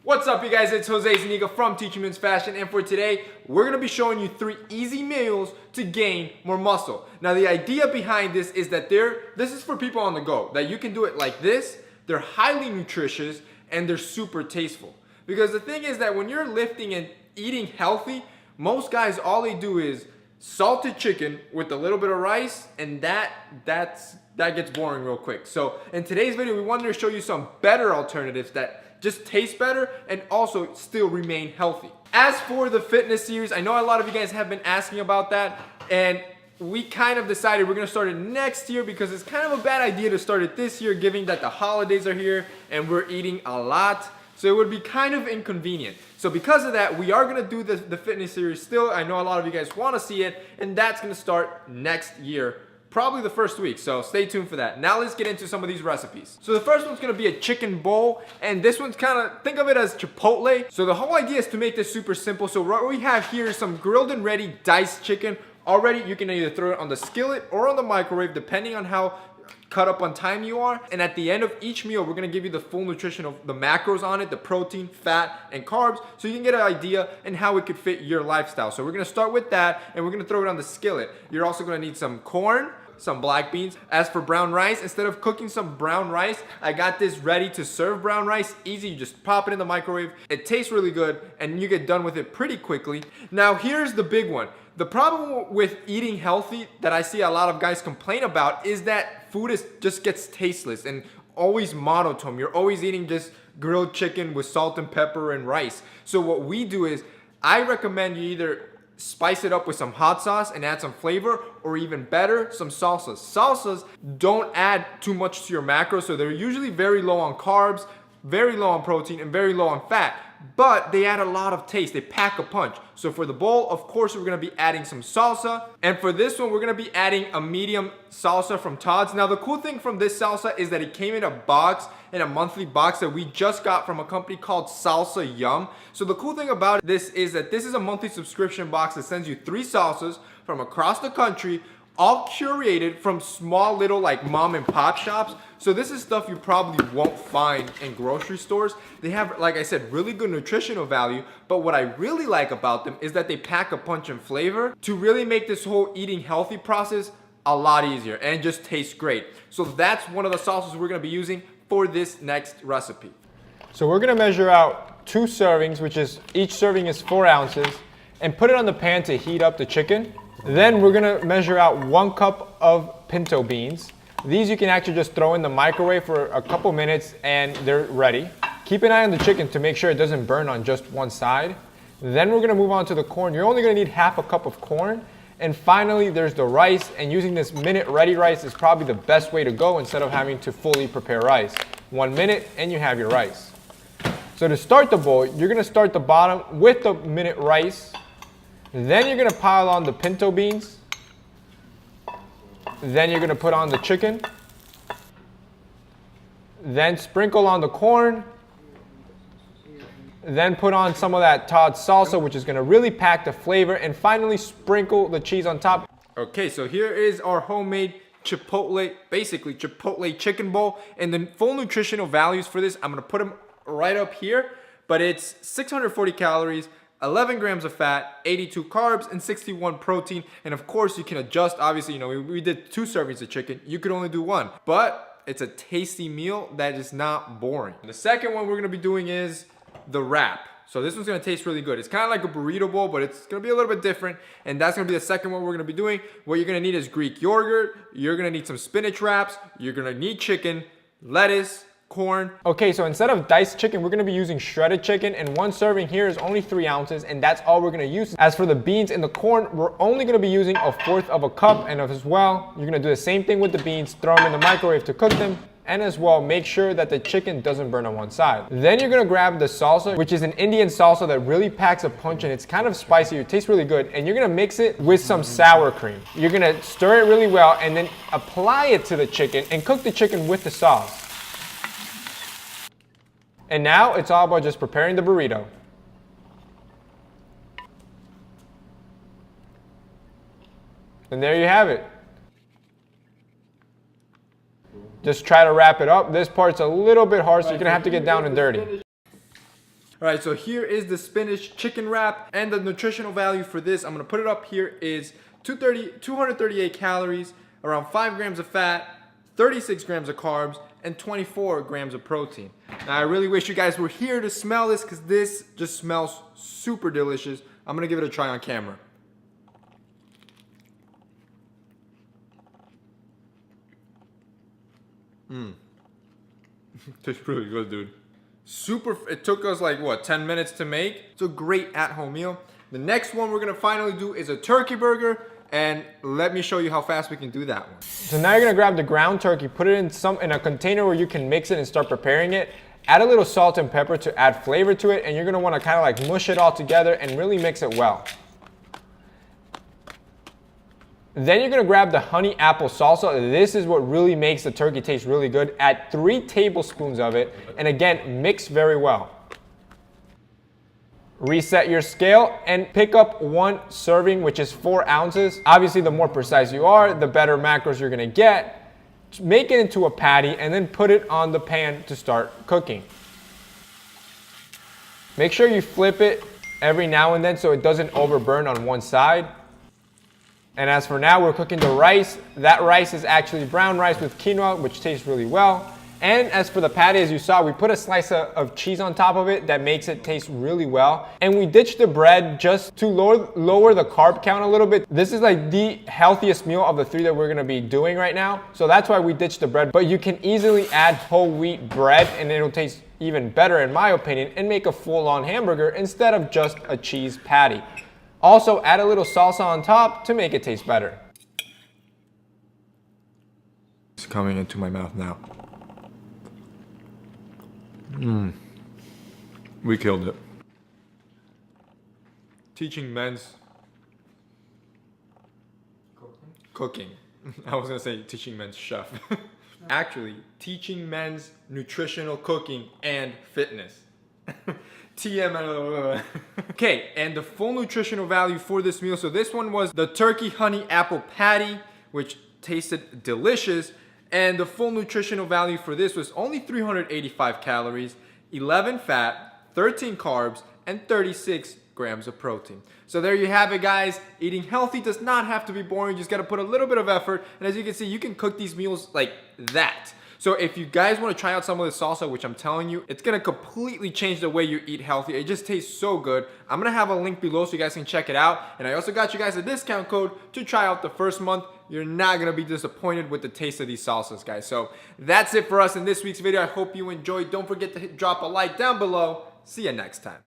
What's up, you guys? It's Jose Zuniga from Teaching Men's Fashion, and for today, we're going to be showing you 3 easy meals to gain more muscle. Now, the idea behind this is that this is for people on the go, that you can do it like this. They're highly nutritious, and they're super tasteful. Because the thing is that when you're lifting and eating healthy, most guys, all they do is salted chicken with a little bit of rice, and that gets boring real quick. So in today's video, we wanted to show you some better alternatives that just taste better and also still remain healthy. As for the fitness series, I know a lot of you guys have been asking about that, and we kind of decided we're gonna start it next year because it's kind of a bad idea to start it this year, given that the holidays are here and we're eating a lot. So it would be kind of inconvenient. So because of that, we are gonna do the fitness series still. I know a lot of you guys wanna see it, and that's gonna start next year, probably the first week, so stay tuned for that. Now let's get into some of these recipes. So the first one's gonna be a chicken bowl, and this one's think of it as Chipotle. So the whole idea is to make this super simple. So what we have here is some grilled and ready diced chicken. Already, you can either throw it on the skillet or on the microwave, depending on how cut up on time you are. And at the end of each meal, we're gonna give you the full nutrition of the macros on it, the protein, fat, and carbs, so you can get an idea and how it could fit your lifestyle. So we're gonna start with that, and we're gonna throw it on the skillet. You're also gonna need some corn, some black beans. As for brown rice, instead of cooking some brown rice, I got this ready to serve brown rice. Easy, you just pop it in the microwave. It tastes really good, and you get done with it pretty quickly. Now here's the big one. The problem with eating healthy that I see a lot of guys complain about is that food just gets tasteless and always monotone. You're always eating just grilled chicken with salt and pepper and rice. So what we do is, I recommend you either spice it up with some hot sauce and add some flavor, or even better, some salsas. Salsas don't add too much to your macros, so they're usually very low on carbs, very low on protein, and very low on fat, but they add a lot of taste. They pack a punch. So for the bowl, of course, we're gonna be adding some salsa, and for this one, we're gonna be adding a medium salsa from Todd's. Now, the cool thing from this salsa is that it came in a box, in a monthly box that we just got from a company called Salsa Yum. So the cool thing about this is that this is a monthly subscription box that sends you 3 salsas from across the country, all curated from small little like mom and pop shops. So this is stuff you probably won't find in grocery stores. They have, like I said, really good nutritional value, but what I really like about them is that they pack a punch and flavor to really make this whole eating healthy process a lot easier, and it just tastes great. So that's one of the salsas we're gonna be using for this next recipe. So we're gonna measure out 2 servings, which is, each serving is 4 ounces, and put it on the pan to heat up the chicken. Then we're gonna measure out 1 cup of pinto beans. These you can actually just throw in the microwave for a couple minutes and they're ready. Keep an eye on the chicken to make sure it doesn't burn on just one side. Then we're gonna move on to the corn. You're only gonna need half a cup of corn. And finally, there's the rice, and using this minute ready rice is probably the best way to go instead of having to fully prepare rice. 1 minute and you have your rice. So to start the bowl, you're gonna start the bottom with the minute rice. Then you're gonna pile on the pinto beans. Then you're gonna put on the chicken. Then sprinkle on the corn. Then put on some of that Todd's salsa, which is gonna really pack the flavor. And finally, sprinkle the cheese on top. Okay, so here is our homemade Chipotle, basically Chipotle chicken bowl. And the full nutritional values for this, I'm gonna put them right up here. But it's 640 calories, 11 grams of fat, 82 carbs, and 61 protein. And of course, you can adjust. Obviously, you know, we did 2 servings of chicken. You could only do 1. But it's a tasty meal that is not boring. The second one we're gonna be doing is the wrap. So this one's gonna taste really good. It's kind of like a burrito bowl, but it's gonna be a little bit different. And that's gonna be the second one we're gonna be doing. What you're gonna need is Greek yogurt. You're gonna need some spinach wraps. You're gonna need chicken, lettuce, corn. Okay, so instead of diced chicken, we're gonna be using shredded chicken, and 1 serving here is only 3 ounces, and that's all we're gonna use. As for the beans and the corn, we're only gonna be using 1/4 of a cup, and as well, you're gonna do the same thing with the beans, throw them in the microwave to cook them, and as well, make sure that the chicken doesn't burn on one side. Then you're gonna grab the salsa, which is an Indian salsa that really packs a punch, and it's kind of spicy, it tastes really good, and you're gonna mix it with some sour cream. You're gonna stir it really well, and then apply it to the chicken, and cook the chicken with the sauce. And now it's all about just preparing the burrito. And there you have it. Just try to wrap it up. This part's a little bit hard, so you're gonna have to get down and dirty. All right, so here is the spinach chicken wrap, and the nutritional value for this, I'm gonna put it up here, is 238 calories, around 5 grams of fat, 36 grams of carbs, and 24 grams of protein. Now, I really wish you guys were here to smell this because this just smells super delicious. I'm gonna give it a try on camera. Tastes really good, dude. It took us like what, 10 minutes to make. It's a great at-home meal. The next one we're gonna finally do is a turkey burger, and let me show you how fast we can do that one. So now you're gonna grab the ground turkey, put it in a container where you can mix it and start preparing it. Add a little salt and pepper to add flavor to it, and you're gonna wanna kinda like mush it all together and really mix it well. Then you're gonna grab the honey apple salsa. This is what really makes the turkey taste really good. Add 3 tablespoons of it, and again, mix very well. Reset your scale and pick up 1 serving, which is 4 ounces. Obviously, the more precise you are, the better macros you're gonna get. Make it into a patty and then put it on the pan to start cooking. Make sure you flip it every now and then so it doesn't overburn on one side. And as for now, we're cooking the rice. That rice is actually brown rice with quinoa, which tastes really well. And as for the patty, as you saw, we put a slice of cheese on top of it that makes it taste really well. And we ditched the bread just to lower the carb count a little bit. This is like the healthiest meal of the 3 that we're gonna be doing right now. So that's why we ditched the bread. But you can easily add whole wheat bread and it'll taste even better in my opinion and make a full-on hamburger instead of just a cheese patty. Also, add a little salsa on top to make it taste better. It's coming into my mouth now. We killed it. Teaching men's cooking. I was gonna say teaching men's chef. Actually, teaching men's nutritional cooking and fitness. TM. Okay, and the full nutritional value for this meal. So this one was the turkey honey apple patty, which tasted delicious. And the full nutritional value for this was only 385 calories, 11 fat, 13 carbs, and 36 grams of protein. So there you have it, guys. Eating healthy does not have to be boring. You just gotta put a little bit of effort. And as you can see, you can cook these meals like that. So if you guys want to try out some of this salsa, which I'm telling you, it's going to completely change the way you eat healthy. It just tastes so good. I'm going to have a link below so you guys can check it out. And I also got you guys a discount code to try out the first month. You're not going to be disappointed with the taste of these salsas, guys. So that's it for us in this week's video. I hope you enjoyed. Don't forget to drop a like down below. See you next time.